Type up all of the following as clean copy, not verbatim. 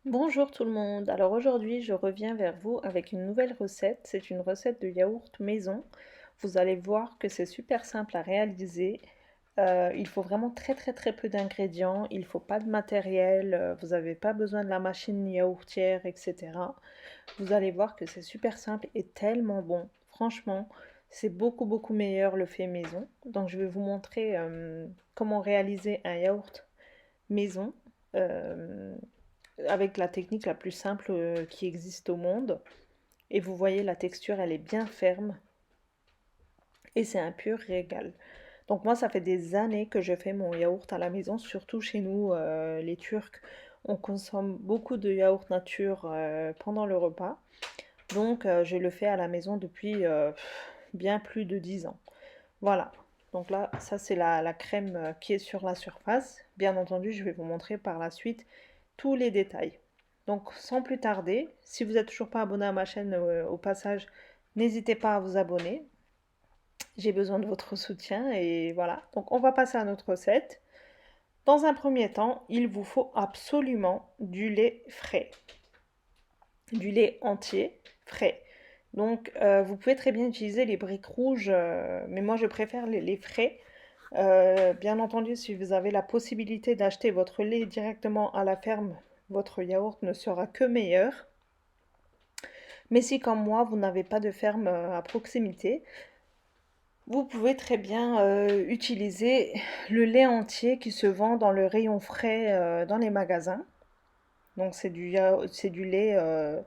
Bonjour tout le monde. Alors aujourd'hui, je reviens vers vous avec une nouvelle recette. C'est une recette de yaourt maison. Vous allez voir que c'est super simple à réaliser. Il faut vraiment très peu d'ingrédients. Il ne faut pas de matériel. Vous n'avez pas besoin de la machine yaourtière, etc. Vous allez voir que c'est super simple et tellement bon. Franchement, c'est beaucoup meilleur le fait maison. Donc je vais vous montrer comment réaliser un yaourt maison. Euh, avec la technique la plus simple qui existe au monde. Et vous voyez, la texture, elle est bien ferme et c'est un pur régal. Donc moi, ça fait des années que je fais mon yaourt à la maison, surtout chez nous, les Turcs. On consomme beaucoup de yaourt nature pendant le repas. Donc je le fais à la maison depuis bien plus de 10 ans. Voilà. Donc là, ça c'est la crème qui est sur la surface. Bien entendu, je vais vous montrer par la suite tous les détails. Donc sans plus tarder, si vous n'êtes toujours pas abonné à ma chaîne au passage, n'hésitez pas à vous abonner. J'ai besoin de votre soutien et voilà. Donc on va passer à notre recette. Dans un premier temps, il vous faut absolument du lait frais, du lait entier frais. Donc vous pouvez très bien utiliser les briques rouges, mais moi je préfère les frais. Bien entendu, si vous avez la possibilité d'acheter votre lait directement à la ferme, votre yaourt ne sera que meilleur. Mais si comme moi, vous n'avez pas de ferme à proximité, vous pouvez très bien utiliser le lait entier qui se vend dans le rayon frais dans les magasins. Donc c'est du lait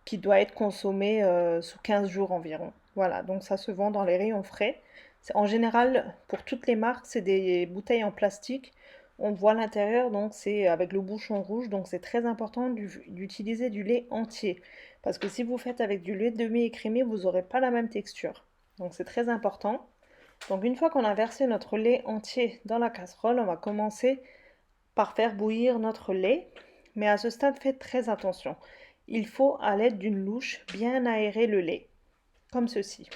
qui doit être consommé sous 15 jours environ. Voilà, donc ça se vend dans les rayons frais. En général, pour toutes les marques, c'est des bouteilles en plastique. On voit l'intérieur, donc c'est avec le bouchon rouge, donc c'est très important d'utiliser du lait entier. Parce que si vous faites avec du lait demi-écrémé, vous n'aurez pas la même texture. Donc c'est très important. Donc une fois qu'on a versé notre lait entier dans la casserole, on va commencer par faire bouillir notre lait. Mais à ce stade, faites très attention. Il faut, à l'aide d'une louche, bien aérer le lait, comme ceci.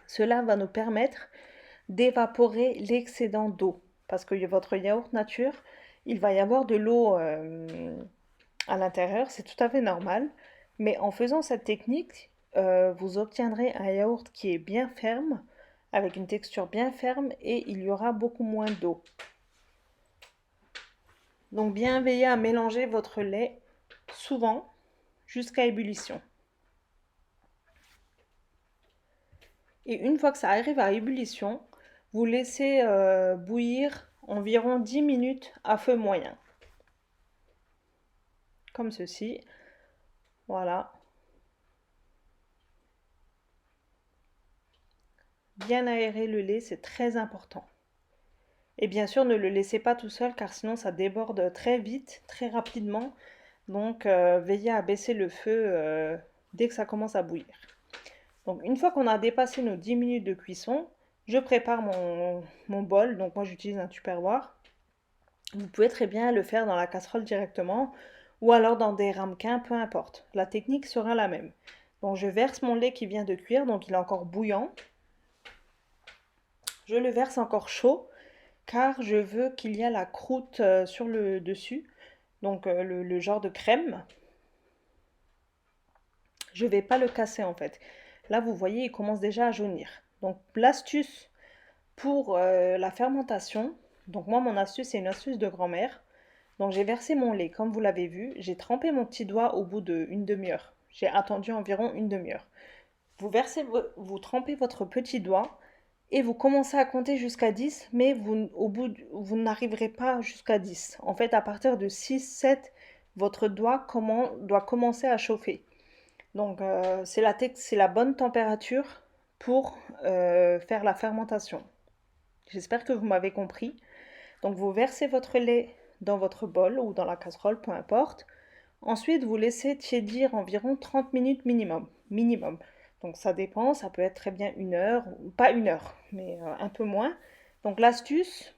Cela va nous permettre d'évaporer l'excédent d'eau. Parce que votre yaourt nature, il va y avoir de l'eau à l'intérieur, c'est tout à fait normal. Mais en faisant cette technique, vous obtiendrez un yaourt qui est bien ferme, avec une texture bien ferme, et il y aura beaucoup moins d'eau. Donc bien veiller à mélanger votre lait souvent jusqu'à ébullition. Et une fois que ça arrive à ébullition, vous laissez bouillir environ 10 minutes à feu moyen. Comme ceci. Voilà. Bien aérer le lait, c'est très important. Et bien sûr, ne le laissez pas tout seul car sinon ça déborde très vite, très rapidement. Donc veillez à baisser le feu dès que ça commence à bouillir. Donc une fois qu'on a dépassé nos 10 minutes de cuisson, je prépare mon bol. Donc moi j'utilise un tupperware. Vous pouvez très bien le faire dans la casserole directement ou alors dans des ramequins, peu importe. La technique sera la même. Donc je verse mon lait qui vient de cuire, donc il est encore bouillant. Je le verse encore chaud car je veux qu'il y ait la croûte sur le dessus, donc le genre de crème. Je ne vais pas le casser en fait. Là vous voyez il commence déjà à jaunir. Donc l'astuce pour la fermentation, donc moi mon astuce c'est une astuce de grand-mère. Donc j'ai versé mon lait comme vous l'avez vu, j'ai trempé mon petit doigt au bout d'une demi-heure. J'ai attendu environ une demi-heure. Vous trempez votre petit doigt et vous commencez à compter jusqu'à 10, mais vous n'arriverez pas jusqu'à 10. En fait, à partir de 6, 7, votre doigt doit commencer à chauffer. Donc, c'est la bonne température pour faire la fermentation. J'espère que vous m'avez compris. Donc, vous versez votre lait dans votre bol ou dans la casserole, peu importe. Ensuite, vous laissez tiédir environ 30 minutes minimum. Minimum. Donc ça dépend, ça peut être très bien une heure, ou pas une heure, mais un peu moins. Donc l'astuce,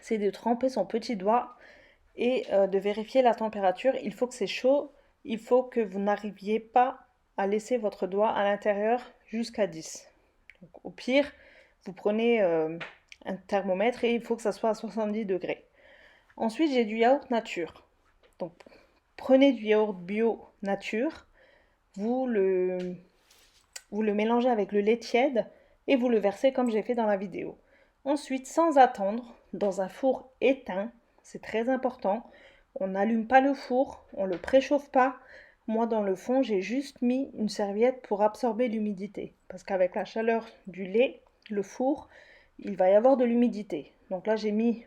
c'est de tremper son petit doigt et de vérifier la température. Il faut que c'est chaud, il faut que vous n'arriviez pas à laisser votre doigt à l'intérieur jusqu'à 10. Donc, au pire, vous prenez un thermomètre et il faut que ça soit à 70 degrés. Ensuite, j'ai du yaourt nature. Donc prenez du yaourt bio nature, vous le, vous le mélangez avec le lait tiède et vous le versez comme j'ai fait dans la vidéo. Ensuite, sans attendre, dans un four éteint, c'est très important, on n'allume pas le four, on ne le préchauffe pas. Moi, dans le fond, j'ai juste mis une serviette pour absorber l'humidité. Parce qu'avec la chaleur du lait, le four, il va y avoir de l'humidité. Donc là, j'ai mis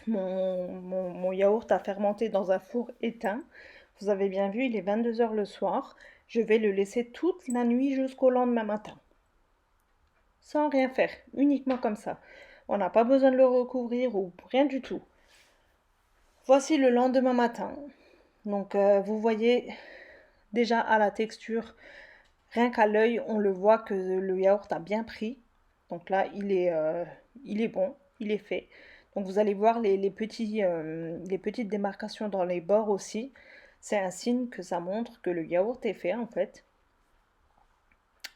mon yaourt à fermenter dans un four éteint. Vous avez bien vu, il est 22 heures le soir. Je vais le laisser toute la nuit jusqu'au lendemain matin. Sans rien faire, uniquement comme ça. On n'a pas besoin de le recouvrir ou rien du tout. Voici le lendemain matin. Donc vous voyez déjà à la texture, rien qu'à l'œil, on le voit que le yaourt a bien pris. Donc là, il est bon, il est fait. Donc vous allez voir les petites démarcations dans les bords aussi. C'est un signe que ça montre que le yaourt est fait en fait.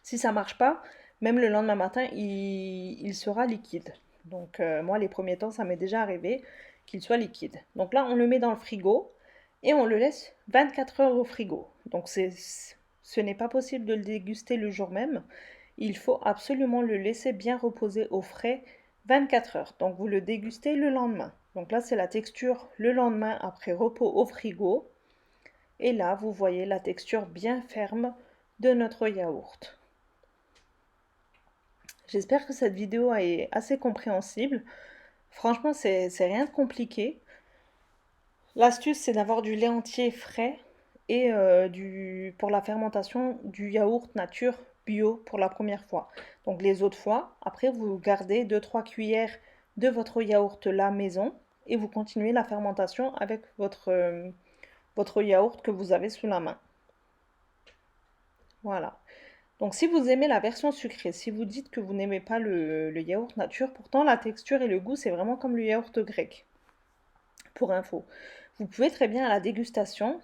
Si ça marche pas, même le lendemain matin, il sera liquide. Donc moi, les premiers temps, ça m'est déjà arrivé qu'il soit liquide. Donc là, on le met dans le frigo et on le laisse 24 heures au frigo. Donc ce n'est pas possible de le déguster le jour même. Il faut absolument le laisser bien reposer au frais 24 heures. Donc vous le dégustez le lendemain. Donc là, c'est la texture le lendemain après repos au frigo. Et là, vous voyez la texture bien ferme de notre yaourt. J'espère que cette vidéo est assez compréhensible. Franchement, c'est rien de compliqué. L'astuce, c'est d'avoir du lait entier frais et pour la fermentation du yaourt nature bio pour la première fois. Donc les autres fois, après, vous gardez 2-3 cuillères de votre yaourt là maison et vous continuez la fermentation avec votre yaourt que vous avez sous la main. Voilà. Donc si vous aimez la version sucrée, si vous dites que vous n'aimez pas le yaourt nature, pourtant la texture et le goût, c'est vraiment comme le yaourt grec, pour info. Vous pouvez très bien à la dégustation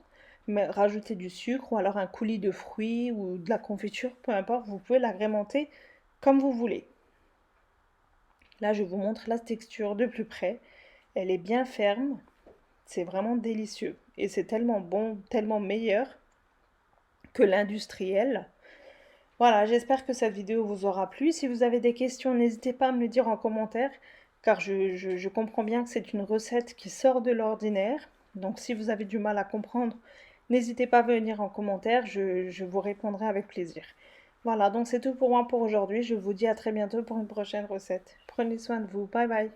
rajouter du sucre ou alors un coulis de fruits ou de la confiture, peu importe, vous pouvez l'agrémenter comme vous voulez. Là, je vous montre la texture de plus près. Elle est bien ferme, c'est vraiment délicieux. Et c'est tellement bon, tellement meilleur que l'industriel. Voilà, j'espère que cette vidéo vous aura plu. Si vous avez des questions, n'hésitez pas à me le dire en commentaire, car je comprends bien que c'est une recette qui sort de l'ordinaire. Donc si vous avez du mal à comprendre, n'hésitez pas à venir en commentaire, je vous répondrai avec plaisir. Voilà, donc c'est tout pour moi pour aujourd'hui. Je vous dis à très bientôt pour une prochaine recette. Prenez soin de vous, bye bye.